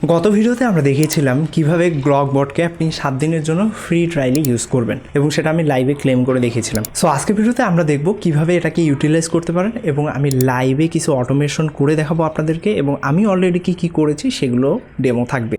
গত ভিডিওতে আমরা দেখিয়েছিলাম কিভাবে গ্রক বটকে আপনি 7 দিনের জন্য ফ্রি ট্রায়ালে ইউজ করবেন এবং সেটা আমি লাইভে ক্লেম করে দেখিয়েছিলাম। সো আজকের ভিডিওতে আমরা দেখব কিভাবে এটাকে ইউটিলাইজ করতে পারেন এবং আমি লাইভে কিছু অটোমেশন করে দেখাবো আপনাদেরকে এবং আমি অলরেডি কি করেছি সেগুলো ডেমো থাকবে।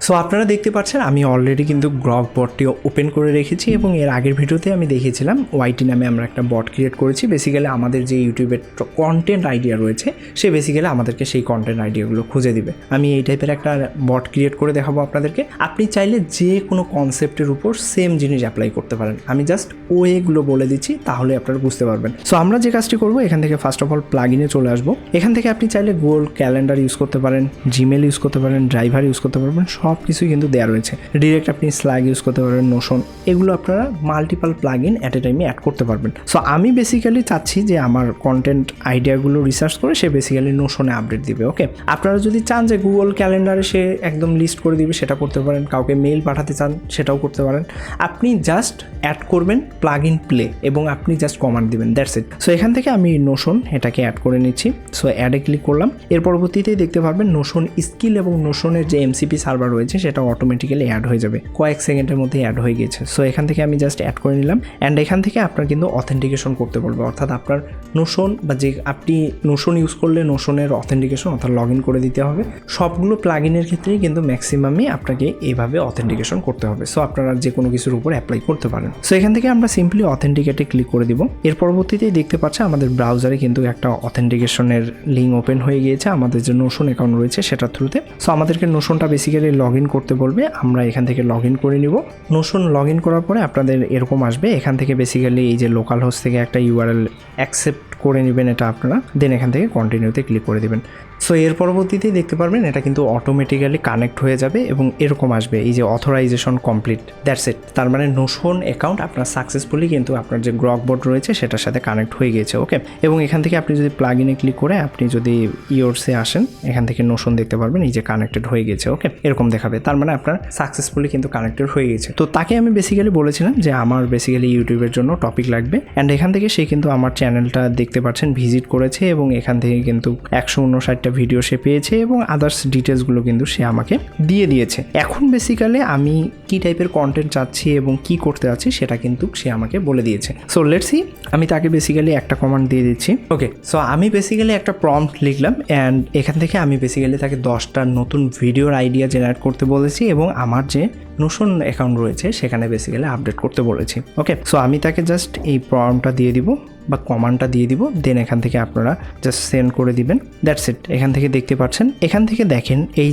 সো আপনারা দেখতে পাচ্ছেন আমি অলরেডি কিন্তু গ্রক বটটি ওপেন করে রেখেছি এবং এর আগের ভিডিওতে আমি দেখিয়েছিলাম ওয়াইটি নামে আমরা একটা বট ক্রিয়েট করেছি। বেসিক্যালি আমাদের যে ইউটিউবের কন্টেন্ট আইডিয়া রয়েছে সে বেসিক্যালি আমাদেরকে সেই কন্টেন্ট আইডিয়াগুলো খুঁজে দিবে। আমি এই টাইপের একটা বট ক্রিয়েট করে দেখাবো আপনাদেরকে। আপনি চাইলে যে কোনো কনসেপ্টের উপর সেম জিনিস অ্যাপ্লাই করতে পারেন। আমি জাস্ট ওয়েগুলো বলে দিচ্ছি, তাহলে আপনারা বুঝতে পারবেন। সো আমরা যে কাজটি করবো, এখান থেকে ফার্স্ট অফ অল প্লাগইনে চলে আসবো। এখান থেকে আপনি চাইলে গুগল ক্যালেন্ডার ইউজ করতে পারেন, জিমেল ইউজ করতে পারেন, ড্রাইভার ইউজ করতে পারবেন, সব কিছুই কিন্তু দেওয়া রয়েছে। ডিরেক্ট আপনি স্ল্যাগ ইউজ করতে পারবেন, নোশন, এগুলো আপনারা মাল্টিপাল প্লাগইন অ্যাট এ টাইমে অ্যাড করতে পারবেন। সো আমি বেসিক্যালি চাচ্ছি যে আমার কন্টেন্ট আইডিয়াগুলো রিসার্চ করে সে বেসিক্যালি নোশনে আপডেট দিবে। ওকে, আপনারা যদি চান যে গুগল ক্যালেন্ডারে সে একদম লিস্ট করে দিবে, সেটা করতে পারেন। কাউকে মেইল পাঠাতে চান, সেটাও করতে পারেন। আপনি জাস্ট অ্যাড করবেন প্লাগইন প্লে এবং আপনি জাস্ট কমান্ড দিবেন, দ্যাটস ইট। সো এখান থেকে আমি নোশন এটাকে অ্যাড করে নিচ্ছি। সো অ্যাডে ক্লিক করলাম। এর পরবর্তীতেই দেখতে পারবেন নোশন স্কিল এবং নোশনের যে এমসিপি সার্ভার রয়েছে সেটা অটোমেটিক্যালি অ্যাড হয়ে যাবে। কয়েক সেকেন্ডের মধ্যে অ্যাড হয়ে গেছে। সো এখান থেকে আমি জাস্ট অ্যাড করে নিলাম। অ্যান্ড এখান থেকে আপনার কিন্তু অথেন্টিকেশন করতে বলবে, অর্থাৎ আপনার নোশন বা যে আপনি নোশন ইউজ করলে নোশনের অথেন্টিকেশন অর্থাৎ লগ ইন করে দিতে হবে। সবগুলো প্লাগইনের ক্ষেত্রেই কিন্তু ম্যাক্সিমামই আপনাকে এইভাবে অথেন্টিকেশন করতে হবে। সো আপনারা যে কোনো কিছুর উপর অ্যাপ্লাই করতে পারেন। সো এখান থেকে আমরা সিম্পলি অথেন্টিকেটে ক্লিক করে দিব। এর পরবর্তীতেই দেখতে পাচ্ছি আমাদের ব্রাউজারে কিন্তু একটা অথেন্টিকেশনের লিঙ্ক ওপেন হয়ে গিয়েছে আমাদের যে নোশন অ্যাকাউন্ট রয়েছে সেটার থ্রুতে। সো আমাদেরকে নোশনটা বেসিক্যালি লগ ইন করতে বলবে। আমরা এখান থেকে লগ ইন করে নিব। নোশন লগ ইন করার পরে আপনাদের এরকম আসবে। এখান থেকে বেসিক্যালি এই যে লোকাল হোস্ট থেকে একটা ইউআরএল অ্যাকসেপ্ট করে নেবেন এটা আপনারা, দেন এখান থেকে কন্টিনিউতে ক্লিক করে দেবেন। সো এর পরবর্তীতেই দেখতে পারবেন এটা কিন্তু অটোমেটিক্যালি কানেক্ট হয়ে যাবে এবং এরকম আসবে এই যে অথরাইজেশন কমপ্লিট, দ্যাটস ইট। তার মানে নোশন অ্যাকাউন্ট আপনার সাকসেসফুলি কিন্তু আপনার যে গ্রক বট রয়েছে সেটার সাথে কানেক্ট হয়ে গিয়েছে। ওকে, এবং এখান থেকে আপনি যদি প্লাগইনে ক্লিক করে আপনি যদি ইয়োরসে আসেন, এখান থেকে নোশন দেখতে পারবেন এই যে কানেক্টেড হয়ে গেছে। ওকে, এরকম দেখাবে। তার মানে আপনার সাকসেসফুলি কিন্তু কানেক্টেড হয়ে গেছে। তো তাকে আমি বেসিক্যালি বলেছিলাম যে আমার বেসিক্যালি ইউটিউবের জন্য টপিক লাগবে, অ্যান্ড এখান থেকে সে কিন্তু আমার চ্যানেলটা দেখতে পাচ্ছেন ভিজিট করেছে এবং এখান থেকে কিন্তু 159টা ভিডিও সে পেয়েছে এবং আদার্স ডিটেলসগুলো কিন্তু সে আমাকে দিয়ে দিয়েছে। এখন বেসিক্যালি আমি কি টাইপের কন্টেন্ট চাচ্ছি এবং কি করতে যাচ্ছি সেটা কিন্তু সে আমাকে বলে দিয়েছে। সো লেটস সি, আমি তাকে বেসিক্যালি একটা কমান্ড দিয়ে দিচ্ছি। ওকে, সো আমি বেসিক্যালি একটা প্রম্পট লিখলাম অ্যান্ড এখান থেকে আমি বেসিক্যালি তাকে 10টা নতুন ভিডিওর আইডিয়া জেনারেট করতে বলেছি এবং আমার যে নোশন অ্যাকাউন্ট রয়েছে সেখানে বেসিক্যালি আপডেট করতে বলেছি। ওকে, সো আমি তাকে জাস্ট এই প্রম্পটটা দিয়ে দিব বা কমান্ডটা দিয়ে দিব, দেন এখান থেকে আপনারা জাস্ট সেন্ড করে দিবেন, দ্যাটস ইট। এখান থেকে দেখতে পাচ্ছেন, এখান থেকে দেখেন এই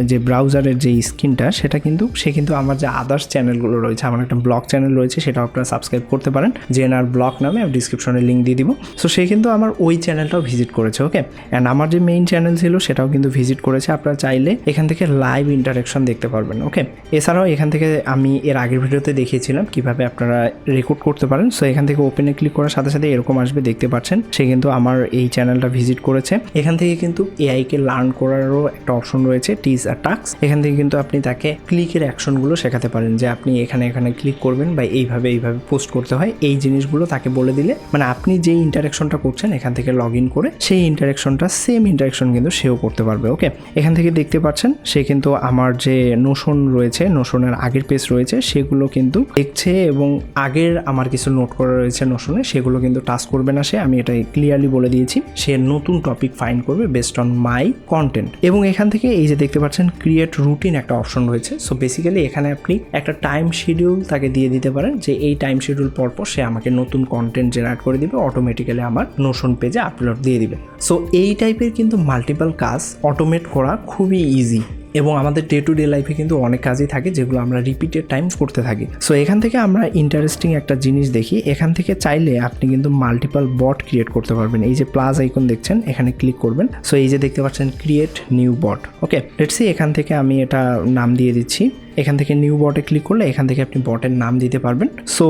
যে ব্রাউজারের যে স্ক্রিনটা সেটা কিন্তু সে কিন্তু আমার যে আদার্স চ্যানেলগুলো রয়েছে, আমার একটা ব্লগ চ্যানেল রয়েছে সেটাও আপনারা সাবস্ক্রাইব করতে পারেন, জেনার ব্লগ নামে, আমি ডিসক্রিপশনে লিঙ্ক দিয়ে দিব। সো সে কিন্তু আমার ওই চ্যানেলটাও ভিজিট করেছে। ওকে, অ্যান্ড আমার যে মেইন চ্যানেল ছিল সেটাও কিন্তু ভিজিট করেছে। আপনারা চাইলে এখান থেকে লাইভ ইন্টারাকশন দেখতে পারবেন। ওকে, এছাড়াও এখান থেকে আমি এর আগের ভিডিওতে দেখিয়েছিলাম কিভাবে আপনারা রেকর্ড করতে পারেন। সো এখান থেকে ওপেনে ক্লিক করার সাথে সাথে এরকম আসবে, দেখতে পাচ্ছেন সে কিন্তু আমার এই চ্যানেলটা ভিজিট করেছে। এখান থেকে কিন্তু এআইকে লার্ন করারও একটা অপশন রয়েছে, টিজ আর টাস্ক। এখান থেকে কিন্তু আপনি তাকে ক্লিকের অ্যাকশনগুলো শেখাতে পারেন যে আপনি এখানে ক্লিক করবেন বা এইভাবে পোস্ট করতে হয়, এই জিনিসগুলো তাকে বলে দিলে মানে আপনি যেই ইন্টারাকশনটা করছেন এখান থেকে লগ ইন করে সেই ইন্টারাকশনটা সেম ইন্টারাকশন কিন্তু সেও করতে পারবে। ওকে, এখান থেকে দেখতে পাচ্ছেন সে কিন্তু আমার যে নোশন রয়েছে, নোশনের আগের পেজ রয়েছে সেগুলো কিন্তু দেখছে এবং আগের আমার কিছু নোট করা রয়েছে নোশনে সেগুলো কিন্তু টাচ করবে না সে, আমি এটা ক্লিয়ারলি বলে দিয়েছি। সে নতুন টপিক ফাইন্ড করবে বেসড অন মাই কন্টেন্ট। এবং এখান থেকে এই যে দেখতে পাচ্ছেন ক্রিয়েট রুটিন একটা অপশন রয়েছে। সো বেসিক্যালি এখানে আপনি একটা টাইম শিডিউল তাকে দিয়ে দিতে পারেন যে এই টাইম শিডিউল পরপর সে আমাকে নতুন কন্টেন্ট জেনারেট করে দিবে, অটোমেটিক্যালি আমার নোশন পেজে আপলোড দিয়ে দিবে। সো এই টাইপের কিন্তু মাল্টিপল কাজ অটোমেট করা খুবই ইজি এবং আমাদের ডে টু ডে লাইফে কিন্তু অনেক কাজই থাকে যেগুলো আমরা রিপিটেড টাইমস করতে থাকি। সো এখান থেকে আমরা ইন্টারেস্টিং একটা জিনিস দেখি, এখান থেকে চাইলে আপনি কিন্তু মাল্টিপল বট ক্রিয়েট করতে পারবেন। এই যে প্লাস আইকন দেখছেন এখানে ক্লিক করবেন। সো এই যে দেখতে পাচ্ছেন create new bot. Okay, let's see, এখান থেকে আমি এটা নাম দিয়ে দিচ্ছি। এখান থেকে নিউ বটে ক্লিক করলে এখান থেকে আপনি বটের নাম দিতে পারবেন। সো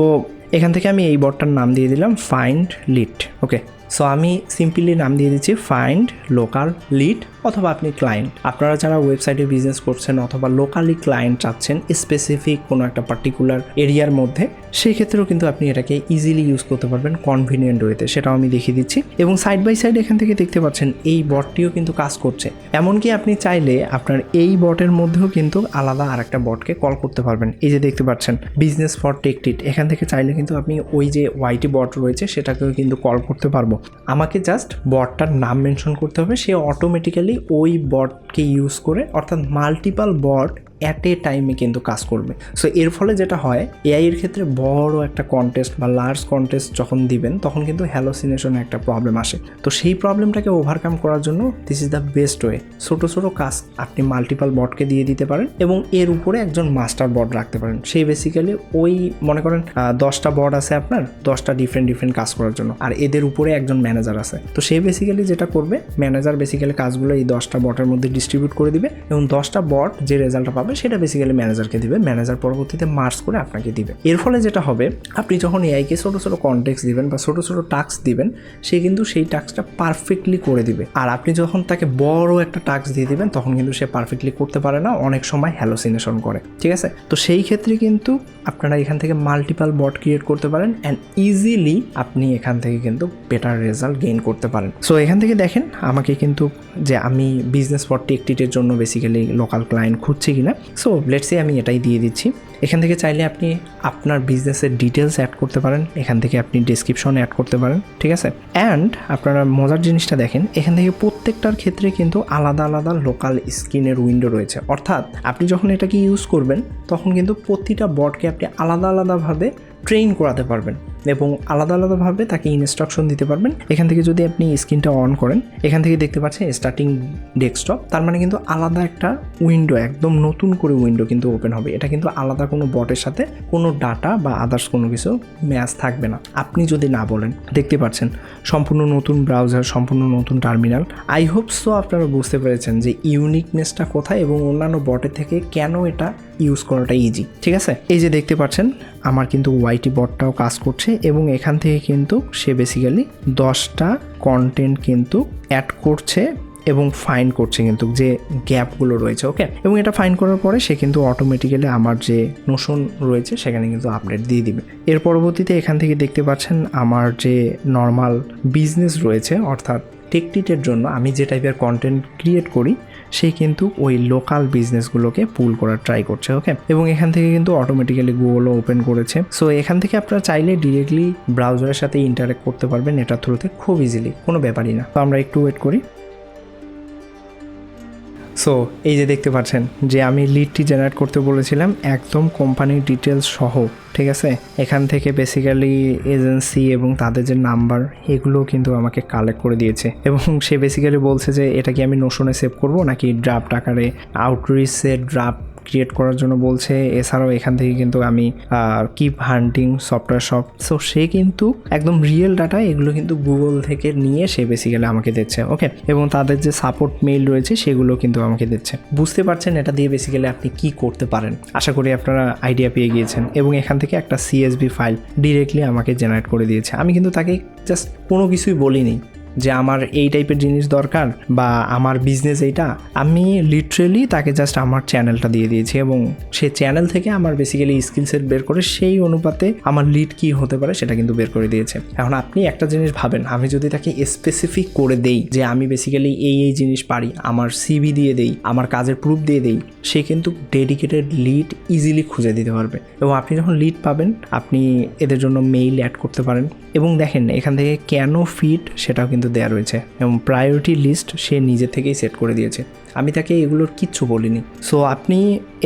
এখান থেকে আমি এই বটটার নাম দিয়ে দিলাম ফাইন্ড লিড। ওকে, সো আমি সিম্পলি নাম দিয়ে দিচ্ছি ফাইন্ড লোকাল লিড অথবা আপনি ক্লায়েন্ট, আপনারা যারা ওয়েবসাইটে বিজনেস করছেন অথবা লোকালি ক্লায়েন্ট চাচ্ছেন স্পেসিফিক কোনো একটা পার্টিকুলার এরিয়ার মধ্যে, সেই ক্ষেত্রেও কিন্তু আপনি এটাকে ইজিলি ইউজ করতে পারবেন কনভিনিয়েন্ট ওয়েতে, সেটাও আমি দেখিয়ে দিচ্ছি। এবং সাইড বাই সাইড এখান থেকে দেখতে পাচ্ছেন এই বটটিও কিন্তু কাজ করছে। এমনকি আপনি চাইলে আপনার এই বটের মধ্যেও কিন্তু আলাদা আরেকটা বটকে কল করতে পারবেন। এই যে দেখতে পাচ্ছেন বিজনেস ফর টেকটিট, এখান থেকে চাইলে কিন্তু আপনি ওই যে ওয়াইটি বট রয়েছে সেটাকেও কিন্তু কল করতে পারবো। আমাকে জাস্ট বটটার নাম মেনশন করতে হবে, সে অটোমেটিক্যালি ওই বটকে ইউজ করে, অর্থাৎ মাল্টিপাল বট অ্যাট এ টাইমে কিন্তু কাজ করবে। সো এর ফলে যেটা হয়, এআই এর ক্ষেত্রে বড় একটা কন্টেস্ট বা লার্জ কন্টেস্ট যখন দিবেন তখন কিন্তু হ্যালোসিনেশনের একটা প্রবলেম আসে। তো সেই প্রবলেমটাকে ওভারকাম করার জন্য this is the best way. ছোটো ছোটো কাজ আপনি মাল্টিপাল বটকে দিয়ে দিতে পারেন এবং এর উপরে একজন মাস্টার বট রাখতে পারেন। সেই বেসিক্যালি ওই মনে করেন 10টা বট আছে আপনার, 10টা ডিফারেন্ট কাজ করার জন্য, আর এদের উপরে একজন ম্যানেজার আছে। তো সেই বেসিক্যালি যেটা করবে, ম্যানেজার বেসিক্যালি কাজগুলো এই 10টা বটের মধ্যে ডিস্ট্রিবিউট করে দিবে এবং 10টা বট যে রেজাল্টটা পাবে সেটা বেসিক্যালি ম্যানেজারকে দিবে, ম্যানেজার পরবর্তীতে মার্জ করে আপনাকে দিবে। এর ফলে যেটা হবে, আপনি যখন এআইকে ছোটো ছোটো কনটেক্সট দিবেন বা ছোটো ছোটো টাস্ক দিবেন, সে কিন্তু সেই টাস্কটা পারফেক্টলি করে দিবে। আর আপনি যখন তাকে বড় একটা টাস্ক দিয়ে দিবেন তখন কিন্তু সে পারফেক্টলি করতে পারে না, অনেক সময় হ্যালোসিনেশন করে। ঠিক আছে, তো সেই ক্ষেত্রে কিন্তু আপনারা এখান থেকে মাল্টিপাল বট ক্রিয়েট করতে পারেন অ্যান্ড ইজিলি আপনি এখান থেকে কিন্তু বেটার রেজাল্ট গেইন করতে পারেন। সো এখান থেকে দেখেন আমাকে কিন্তু যে আমি বিজনেস ফর টেকটিটের জন্য বেসিক্যালি লোকাল ক্লায়েন্ট খুঁজছি কিনা। সো লেটস সে আমি এটাই দিয়ে দিচ্ছি। এখান থেকে চাইলে আপনি আপনার বিজনেসের ডিটেলস অ্যাড করতে পারেন, এখান থেকে আপনি ডেসক্রিপশন অ্যাড করতে পারেন। ঠিক আছে, অ্যান্ড আপনারা মজার জিনিসটা দেখেন, এখান থেকে প্রত্যেকটার ক্ষেত্রে কিন্তু আলাদা আলাদা লোকাল স্ক্রিনের উইন্ডো রয়েছে। অর্থাৎ আপনি যখন এটাকে ইউজ করবেন তখন কিন্তু প্রতিটা বটকে আপনি আলাদা আলাদাভাবে ট্রেন করাতে পারবেন এবং আলাদা আলাদাভাবে তাকে ইনস্ট্রাকশন দিতে পারবেন। এখান থেকে যদি আপনি স্ক্রিনটা অন করেন, এখান থেকে দেখতে পাচ্ছেন স্টার্টিং ডেস্কটপ, তার মানে কিন্তু আলাদা একটা উইন্ডো, একদম নতুন করে উইন্ডো কিন্তু ওপেন হবে। এটা কিন্তু আলাদা কোনো বটের সাথে কোনো ডাটা বা আদার্স কোনো কিছু ম্যাচ থাকবে না, আপনি যদি না বলেন। দেখতে পাচ্ছেন সম্পূর্ণ নতুন ব্রাউজার, সম্পূর্ণ নতুন টার্মিনাল। আই হোপ সো আপনারা বুঝতে পেরেছেন যে ইউনিকনেসটা কোথায় এবং অন্যান্য বটের থেকে কেন এটা ইউজ করাটা ইজি। ঠিক আছে, এই যে দেখতে পাচ্ছেন আমার কিন্তু ওয়াইটি বটটাও কাজ করছে এবং এখান থেকে কিন্তু সে বেসিক্যালি 10টা কন্টেন্ট কিন্তু অ্যাড করছে এবং ফাইন্ড করছে কিন্তু যে গ্যাপগুলো রয়েছে। ওকে, এবং এটা ফাইন্ড করার পরে সে কিন্তু অটোমেটিক্যালি আমার যে নোশন রয়েছে সেখানে কিন্তু আপডেট দিয়ে দিবে। এর পরবর্তীতে এখান থেকে দেখতে পাচ্ছেন আমার যে নর্মাল বিজনেস রয়েছে, অর্থাৎ টেকটিটের জন্য আমি যে টাইপের কন্টেন্ট ক্রিয়েট করি সে কিন্তু ওই লোকাল বিজনেসগুলোকে পুল করার ট্রাই করছে। ওকে, এবং এখান থেকে কিন্তু অটোমেটিক্যালি গুগলও ওপেন করেছে। সো এখান থেকে আপনারা চাইলে ডিরেক্টলি ব্রাউজারের সাথে ইন্টারেক্ট করতে পারবেন এটার থ্রুতে খুব ইজিলি, কোনো ব্যাপারই না। তো আমরা একটু ওয়েট করি। সো এই যে দেখতে পাচ্ছেন যে আমি লিডটি জেনারেট করতে বলেছিলাম একদম কোম্পানির ডিটেলস সহ। ঠিক আছে, এখান থেকে বেসিক্যালি এজেন্সি এবং তাদের যে নাম্বার এগুলো কিন্তু আমাকে কালেক্ট করে দিয়েছে এবং সে বেসিক্যালি বলছে যে এটা কি আমি নোশনে সেভ করব নাকি ড্রাফট আকারে আউটরিচে ড্রাফট ক্রিয়েট করার জন্য বলছে। এছাড়াও এখান থেকে কিন্তু আমি কিপ হান্টিং সফটওয়্যার শপ, সো সে কিন্তু একদম রিয়েল ডাটা এগুলো কিন্তু গুগল থেকে নিয়ে সে বেসিক্যালি আমাকে দিচ্ছে। ওকে, এবং তাদের যে সাপোর্ট মেইল রয়েছে সেগুলো কিন্তু আমাকে দিচ্ছে। বুঝতে পারছেন এটা দিয়ে বেসিক্যালি আপনি কি করতে পারেন, আশা করি আপনারা আইডিয়া পেয়ে গিয়েছেন। এবং এখান থেকে একটা CSV ফাইল ডিরেক্টলি আমাকে জেনারেট করে দিয়েছে। আমি কিন্তু তাকে জাস্ট কোনো কিছুই বলিনি যে আমার এই টাইপের জিনিস দরকার বা আমার বিজনেস এইটা, আমি লিটারেলি তাকে জাস্ট আমার চ্যানেলটা দিয়ে দিয়েছি এবং সেই চ্যানেল থেকে আমার বেসিক্যালি স্কিল সেট বের করে সেই অনুপাতে আমার লিড কী হতে পারে সেটা কিন্তু বের করে দিয়েছে। এখন আপনি একটা জিনিস ভাবেন, আমি যদি তাকে স্পেসিফিক করে দেই যে আমি বেসিক্যালি এই জিনিস পারি, আমার CV দিয়ে দেই, আমার কাজের প্রুফ দিয়ে দেই, সে কিন্তু ডেডিকেটেড লিড ইজিলি খুঁজে দিতে পারবে। এবং আপনি যখন লিড পাবেন আপনি এদের জন্য মেইল অ্যাড করতে পারেন। এবং দেখেন এখান থেকে কেন ফিট সেটাও কিন্তু দেওয়া রয়েছে এবং প্রায়োরিটি লিস্ট সে নিজে থেকেই সেট করে দিয়েছে, আমি তাকে এগুলোর কিচ্ছু বলিনি। সো আপনি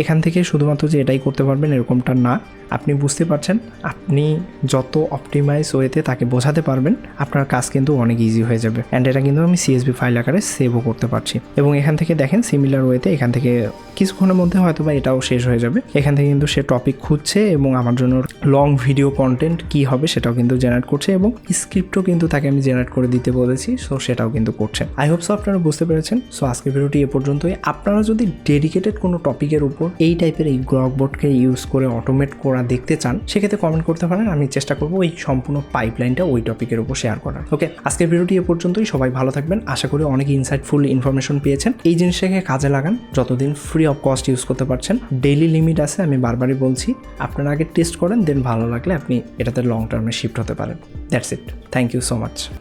এখান থেকে শুধুমাত্র যে এটাই করতে পারবেন এরকমটা না, আপনি বুঝতে পারছেন আপনি যত অপটিমাইজ ওয়েতে তাকে বোঝাতে পারবেন আপনার কাজ কিন্তু অনেক ইজি হয়ে যাবে। অ্যান্ড এটা কিন্তু আমি CSV ফাইল আকারে সেভও করতে পারছি। এবং এখান থেকে দেখেন সিমিলার ওয়েতে এখান থেকে কিছুক্ষণের মধ্যে হয়তো বা এটাও শেষ হয়ে যাবে। এখান থেকে কিন্তু সে টপিক খুঁজছে এবং আমার জন্য লং ভিডিও কন্টেন্ট কী হবে সেটাও কিন্তু জেনারেট করছে এবং স্ক্রিপ্টও কিন্তু তাকে আমি জেনারেট করে দিতে বলেছি, সো সেটাও কিন্তু করছে। আই হোপ সো আপনারা বুঝতে পেরেছেন। সো আজকের ভিডিওটি এ পর্যন্তই। আপনারা যদি ডেডিকেটেড কোনো টপিকের উপর এই টাইপের এই গ্রকবটকে ইউজ করে অটোমেট করা দেখতে চান, সেক্ষেত্রে কমেন্ট করতে পারেন। আমি চেষ্টা করবো ওই সম্পূর্ণ পাইপলাইনটা ওই টপিকের উপর শেয়ার করার। ওকে, আজকের ভিডিওটি এ পর্যন্তই। সবাই ভালো থাকবেন। আশা করি অনেক ইনসাইটফুল ইনফরমেশন পেয়েছেন। এই জিনিসটাকে কাজে লাগান যতদিন ফ্রি অফ কস্ট ইউজ করতে পারছেন। ডেইলি লিমিট আছে, আমি বারবারই বলছি। আপনারা আগে টেস্ট করেন, দেন ভালো লাগলে আপনি এটাতে লং টার্মে শিফট হতে পারেন। That's it. Thank you so much.